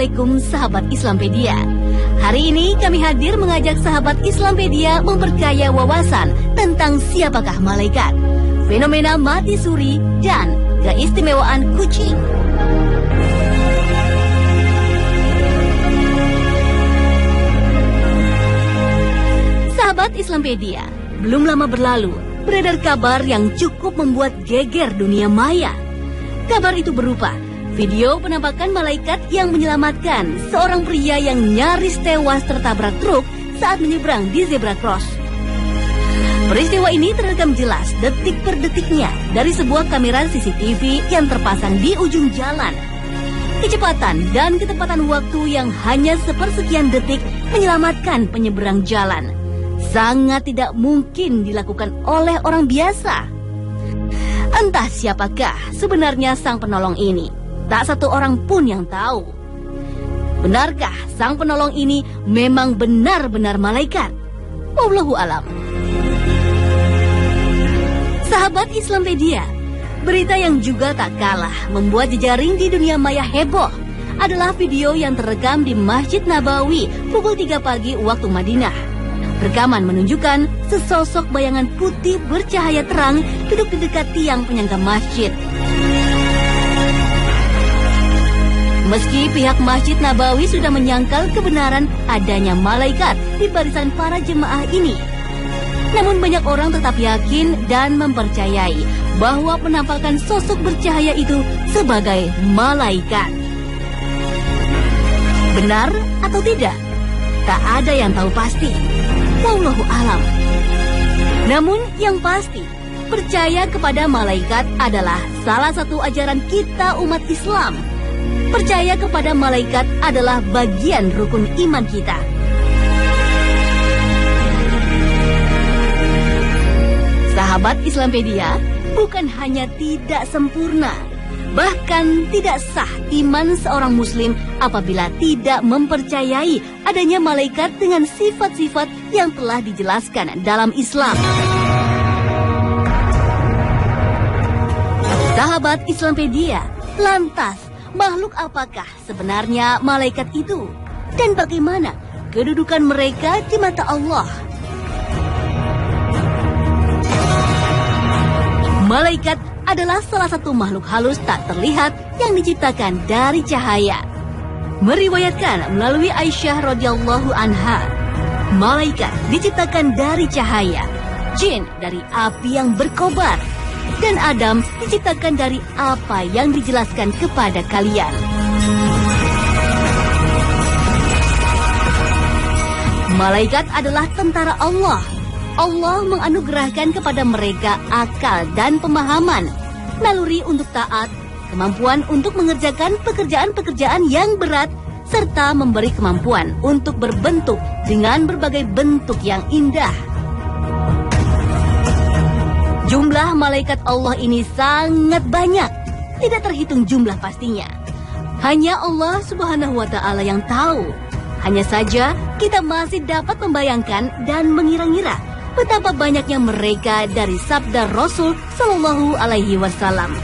Assalamualaikum sahabat Islampedia. Hari ini kami hadir mengajak sahabat Islampedia memperkaya wawasan tentang siapakah malaikat, fenomena mati suri, dan keistimewaan kucing. Sahabat Islampedia, belum lama berlalu beredar kabar yang cukup membuat geger dunia maya. Kabar itu berupa video penampakan malaikat yang menyelamatkan seorang pria yang nyaris tewas tertabrak truk saat menyeberang di zebra cross. Peristiwa ini terekam jelas detik per detiknya dari sebuah kamera CCTV yang terpasang di ujung jalan. Kecepatan dan ketepatan waktu yang hanya sepersekian detik menyelamatkan penyeberang jalan. Sangat tidak mungkin dilakukan oleh orang biasa. Entah siapakah sebenarnya sang penolong ini. Tak satu orang pun yang tahu. Benarkah sang penolong ini memang benar-benar malaikat? Wallahu alam. Sahabat Islampedia, berita yang juga tak kalah membuat jejaring di dunia maya heboh adalah video yang terekam di Masjid Nabawi pukul 3 pagi waktu Madinah. Rekaman menunjukkan sesosok bayangan putih bercahaya terang duduk di dekat tiang penyangga masjid. Meski pihak Masjid Nabawi sudah menyangkal kebenaran adanya malaikat di barisan para jemaah ini, namun banyak orang tetap yakin dan mempercayai bahwa penampakan sosok bercahaya itu sebagai malaikat. Benar atau tidak? Tak ada yang tahu pasti. Wallahu alam. Namun yang pasti, percaya kepada malaikat adalah salah satu ajaran kita umat Islam. Percaya kepada malaikat adalah bagian rukun iman kita. Sahabat Islampedia, bukan hanya tidak sempurna, bahkan tidak sah iman seorang muslim apabila tidak mempercayai adanya malaikat dengan sifat-sifat yang telah dijelaskan dalam Islam. Sahabat Islampedia, lantas makhluk apakah sebenarnya malaikat itu? Dan bagaimana kedudukan mereka di mata Allah? Malaikat adalah salah satu makhluk halus tak terlihat yang diciptakan dari cahaya. Meriwayatkan melalui Aisyah radhiyallahu anha, malaikat diciptakan dari cahaya, jin dari api yang berkobar, dan Adam diciptakan dari apa yang dijelaskan kepada kalian. Malaikat adalah tentara Allah. Allah menganugerahkan kepada mereka akal dan pemahaman, naluri untuk taat, kemampuan untuk mengerjakan pekerjaan-pekerjaan yang berat, serta memberi kemampuan untuk berbentuk dengan berbagai bentuk yang indah. Jumlah malaikat Allah ini sangat banyak, tidak terhitung jumlah pastinya. Hanya Allah Subhanahu wa Ta'ala yang tahu. Hanya saja kita masih dapat membayangkan dan mengira-ngira betapa banyaknya mereka dari sabda Rasul Shallallahu Alaihi Wasallam.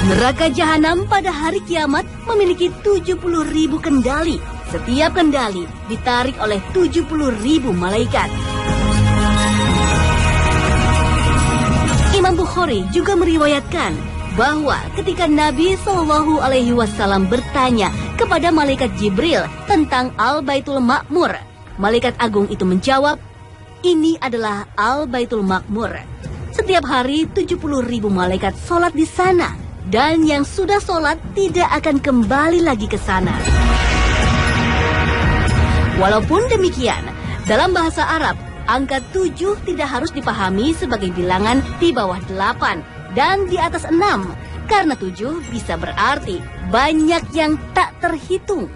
Neraka Jahanam pada hari kiamat memiliki 70.000 kendali. Setiap kendali ditarik oleh 70.000 malaikat. Imam Bukhari juga meriwayatkan bahwa ketika Nabi Shallallahu Alaihi Wasallam bertanya kepada malaikat Jibril tentang Al-Baitul Ma'mur, malaikat agung itu menjawab, ini adalah Al-Baitul Ma'mur. Setiap hari 70.000 malaikat sholat di sana, dan yang sudah sholat tidak akan kembali lagi ke sana. Walaupun demikian, dalam bahasa Arab, angka 7 tidak harus dipahami sebagai bilangan di bawah 8 dan di atas 6. Karena 7 bisa berarti banyak yang tak terhitung.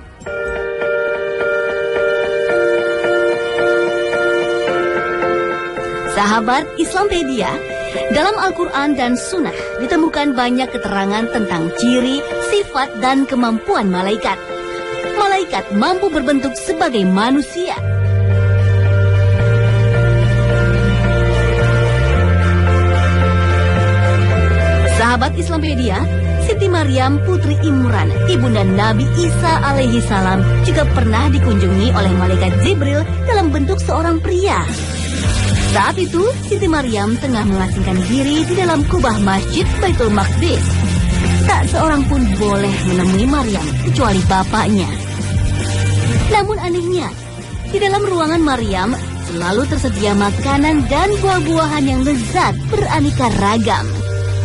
Sahabat Islampedia, dalam Al-Quran dan Sunnah ditemukan banyak keterangan tentang ciri, sifat, dan kemampuan malaikat. Malaikat mampu berbentuk sebagai manusia. Sahabat Islampedia, Siti Maryam putri Imran, ibunda Nabi Isa alaihi salam, juga pernah dikunjungi oleh malaikat Jibril dalam bentuk seorang pria. Saat itu, Siti Maryam tengah mengasingkan diri di dalam kubah masjid Baitul Maqdis. Tak seorang pun boleh menemui Maryam kecuali bapaknya. Namun anehnya, di dalam ruangan Maryam selalu tersedia makanan dan buah-buahan yang lezat beraneka ragam.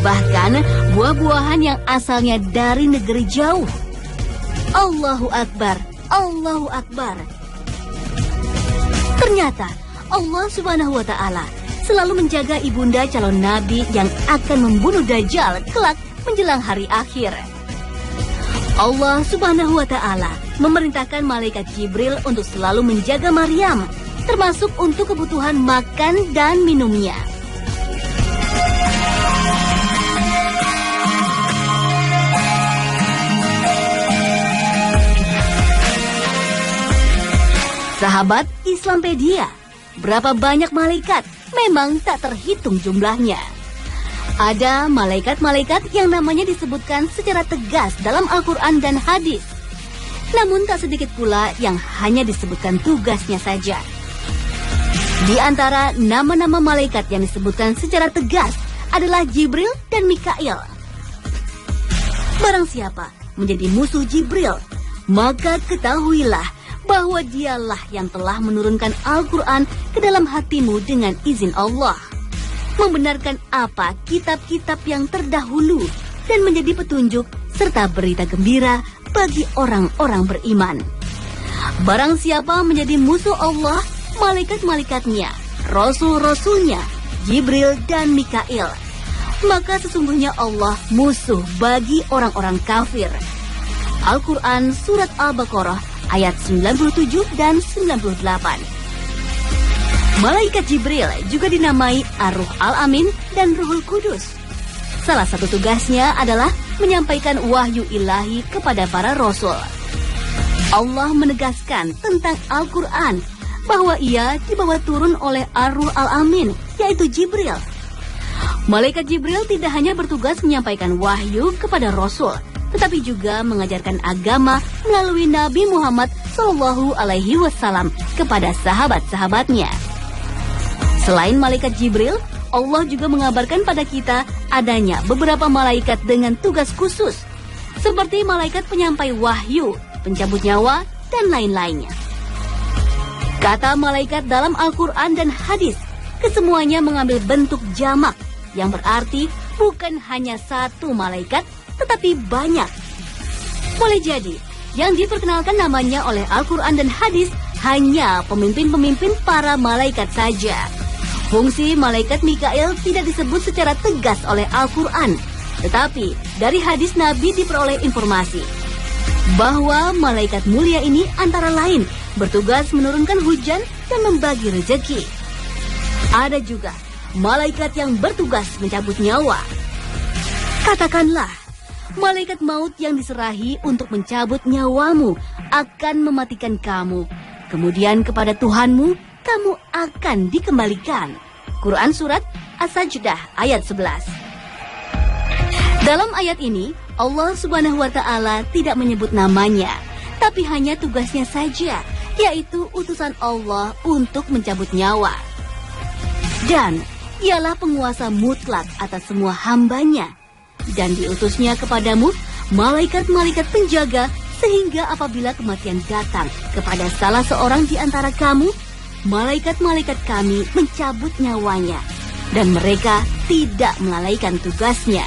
Bahkan buah-buahan yang asalnya dari negeri jauh. Allahu Akbar, Allahu Akbar. Ternyata Allah Subhanahu wa Ta'ala selalu menjaga ibunda calon nabi yang akan membunuh Dajjal kelak menjelang hari akhir. Allah Subhanahu wa Ta'ala memerintahkan malaikat Jibril untuk selalu menjaga Maryam, termasuk untuk kebutuhan makan dan minumnya. Sahabat Islampedia, berapa banyak malaikat? Memang tak terhitung jumlahnya. Ada malaikat-malaikat yang namanya disebutkan secara tegas dalam Al-Quran dan hadis. Namun tak sedikit pula yang hanya disebutkan tugasnya saja. Di antara nama-nama malaikat yang disebutkan secara tegas adalah Jibril dan Mikail. Barang siapa menjadi musuh Jibril, maka ketahuilah bahwa dialah yang telah menurunkan Al-Quran ke dalam hatimu dengan izin Allah, membenarkan apa kitab-kitab yang terdahulu dan menjadi petunjuk serta berita gembira bagi orang-orang beriman. Barang siapa menjadi musuh Allah, malaikat-malaikatnya, rasul-rasulnya, Jibril dan Mikail, maka sesungguhnya Allah musuh bagi orang-orang kafir. Al-Quran Surat Al-Baqarah ayat 97 dan 98. Malaikat Jibril juga dinamai Ar-Ruh Al-Amin dan Ruhul Kudus. Salah satu tugasnya adalah menyampaikan wahyu ilahi kepada para rasul. Allah menegaskan tentang Al-Quran bahwa ia dibawa turun oleh Ar-Ruh Al-Amin, yaitu Jibril. Malaikat Jibril tidak hanya bertugas menyampaikan wahyu kepada rasul, tetapi juga mengajarkan agama melalui Nabi Muhammad SAW kepada sahabat-sahabatnya. Selain malaikat Jibril, Allah juga mengabarkan pada kita adanya beberapa malaikat dengan tugas khusus, seperti malaikat penyampai wahyu, pencabut nyawa, dan lain-lainnya. Kata malaikat dalam Al-Quran dan hadis, kesemuanya mengambil bentuk jamak, yang berarti bukan hanya satu malaikat, tetapi banyak. Boleh jadi, yang diperkenalkan namanya oleh Al-Quran dan hadis hanya pemimpin-pemimpin para malaikat saja. Fungsi malaikat Mikail tidak disebut secara tegas oleh Al-Quran, tetapi dari hadis Nabi diperoleh informasi bahwa malaikat mulia ini antara lain bertugas menurunkan hujan dan membagi rezeki. Ada juga malaikat yang bertugas mencabut nyawa. Katakanlah, malaikat maut yang diserahi untuk mencabut nyawamu akan mematikan kamu. Kemudian kepada Tuhanmu, kamu akan dikembalikan. Quran Surat As-Sajdah ayat 11. Dalam ayat ini, Allah Subhanahu wa Ta'ala tidak menyebut namanya, tapi hanya tugasnya saja, yaitu utusan Allah untuk mencabut nyawa. Dan ialah penguasa mutlak atas semua hambanya. Dan diutusnya kepadamu malaikat-malaikat penjaga, sehingga apabila kematian datang kepada salah seorang di antara kamu, malaikat-malaikat kami mencabut nyawanya, dan mereka tidak melalaikan tugasnya.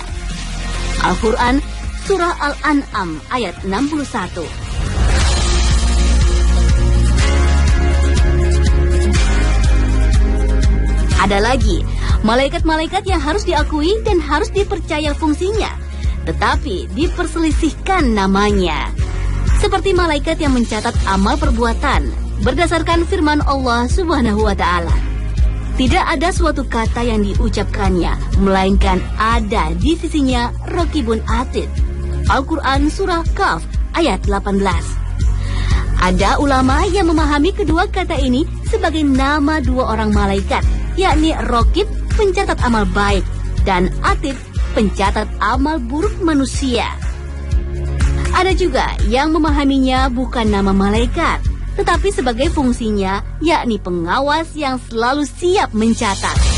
Al-Quran Surah Al-An'am ayat 61. Ada lagi malaikat-malaikat yang harus diakui dan harus dipercaya fungsinya, tetapi diperselisihkan namanya. Seperti malaikat yang mencatat amal perbuatan berdasarkan firman Allah Subhanahu wa Ta'ala. Tidak ada suatu kata yang diucapkannya, melainkan ada di sisinya Raqibun Atid. Al-Quran Surah Kaf ayat 18. Ada ulama yang memahami kedua kata ini sebagai nama dua orang malaikat, yakni Raqib, pencatat amal baik, dan Atid, pencatat amal buruk manusia. Ada juga yang memahaminya bukan nama malaikat, tetapi sebagai fungsinya, yakni pengawas yang selalu siap mencatat.